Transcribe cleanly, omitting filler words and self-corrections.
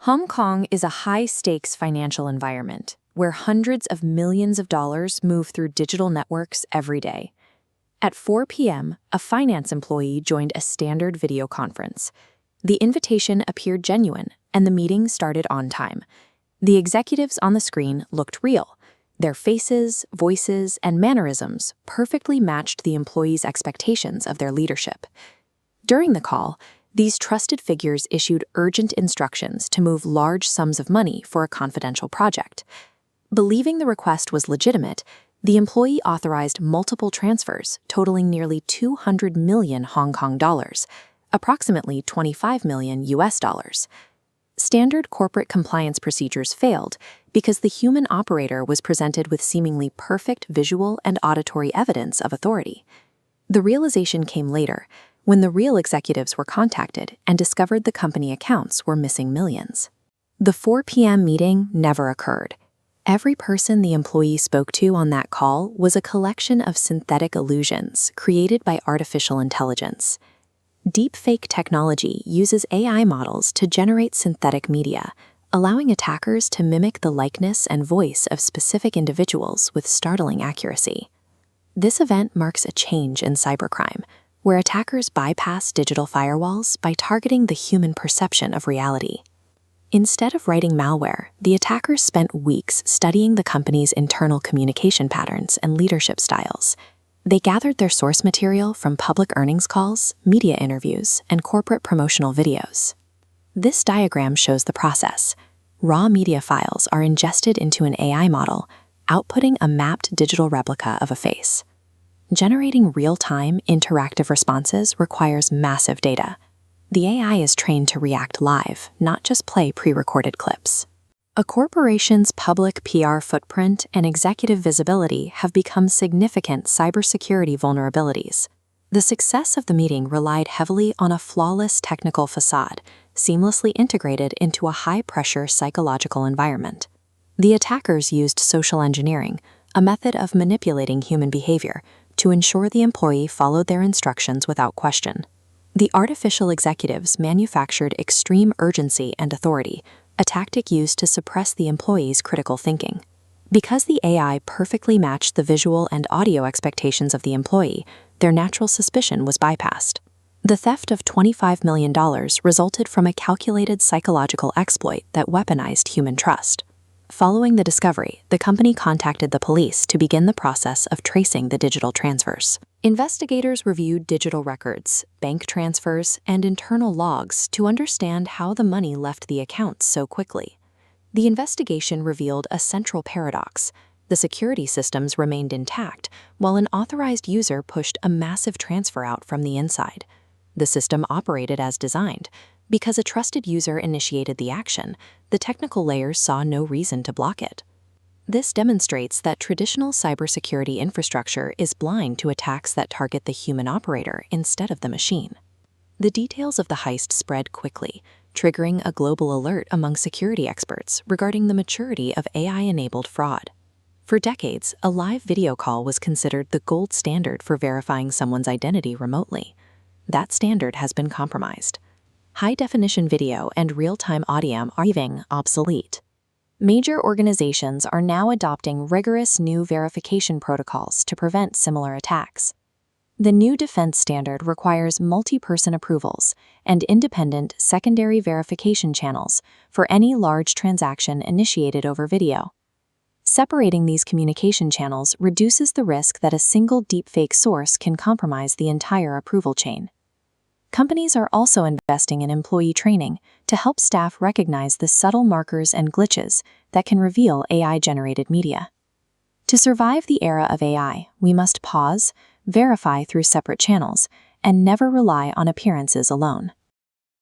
Hong Kong is a high-stakes financial environment where hundreds of millions of dollars move through digital networks every day. At 4 p.m., a finance employee joined a standard video conference. The invitation appeared genuine, and the meeting started on time. The executives on the screen looked real. Their faces, voices, and mannerisms perfectly matched the employees' expectations of their leadership. During the call, these trusted figures issued urgent instructions to move large sums of money for a confidential project. Believing the request was legitimate, the employee authorized multiple transfers totaling nearly 200 million Hong Kong dollars, approximately 25 million US dollars. Standard corporate compliance procedures failed because the human operator was presented with seemingly perfect visual and auditory evidence of authority. The realization came later, when the real executives were contacted and discovered the company accounts were missing millions. The 4 p.m. meeting never occurred. Every person the employee spoke to on that call was a collection of synthetic illusions created by artificial intelligence. Deepfake technology uses AI models to generate synthetic media, allowing attackers to mimic the likeness and voice of specific individuals with startling accuracy. This event marks a change in cybercrime, where attackers bypass digital firewalls by targeting the human perception of reality. Instead of writing malware, the attackers spent weeks studying the company's internal communication patterns and leadership styles. They gathered their source material from public earnings calls, media interviews, and corporate promotional videos. This diagram shows the process. Raw media files are ingested into an AI model, outputting a mapped digital replica of a face. Generating real-time, interactive responses requires massive data. The AI is trained to react live, not just play pre-recorded clips. A corporation's public PR footprint and executive visibility have become significant cybersecurity vulnerabilities. The success of the meeting relied heavily on a flawless technical facade, seamlessly integrated into a high-pressure psychological environment. The attackers used social engineering, a method of manipulating human behavior, to ensure the employee followed their instructions without question. The artificial executives manufactured extreme urgency and authority, a tactic used to suppress the employee's critical thinking. Because the AI perfectly matched the visual and audio expectations of the employee, their natural suspicion was bypassed. The theft of $25 million resulted from a calculated psychological exploit that weaponized human trust. Following the discovery, the company contacted the police to begin the process of tracing the digital transfers. Investigators reviewed digital records, bank transfers, and internal logs to understand how the money left the accounts so quickly. The investigation revealed a central paradox. The security systems remained intact, while an authorized user pushed a massive transfer out from the inside. The system operated as designed. Because a trusted user initiated the action, the technical layers saw no reason to block it. This demonstrates that traditional cybersecurity infrastructure is blind to attacks that target the human operator instead of the machine. The details of the heist spread quickly, triggering a global alert among security experts regarding the maturity of AI-enabled fraud. For decades, a live video call was considered the gold standard for verifying someone's identity remotely. That standard has been compromised. High-definition video and real-time audio are becoming obsolete. Major organizations are now adopting rigorous new verification protocols to prevent similar attacks. The new defense standard requires multi-person approvals and independent secondary verification channels for any large transaction initiated over video. Separating these communication channels reduces the risk that a single deepfake source can compromise the entire approval chain. Companies are also investing in employee training to help staff recognize the subtle markers and glitches that can reveal AI-generated media. To survive the era of AI, we must pause, verify through separate channels, and never rely on appearances alone.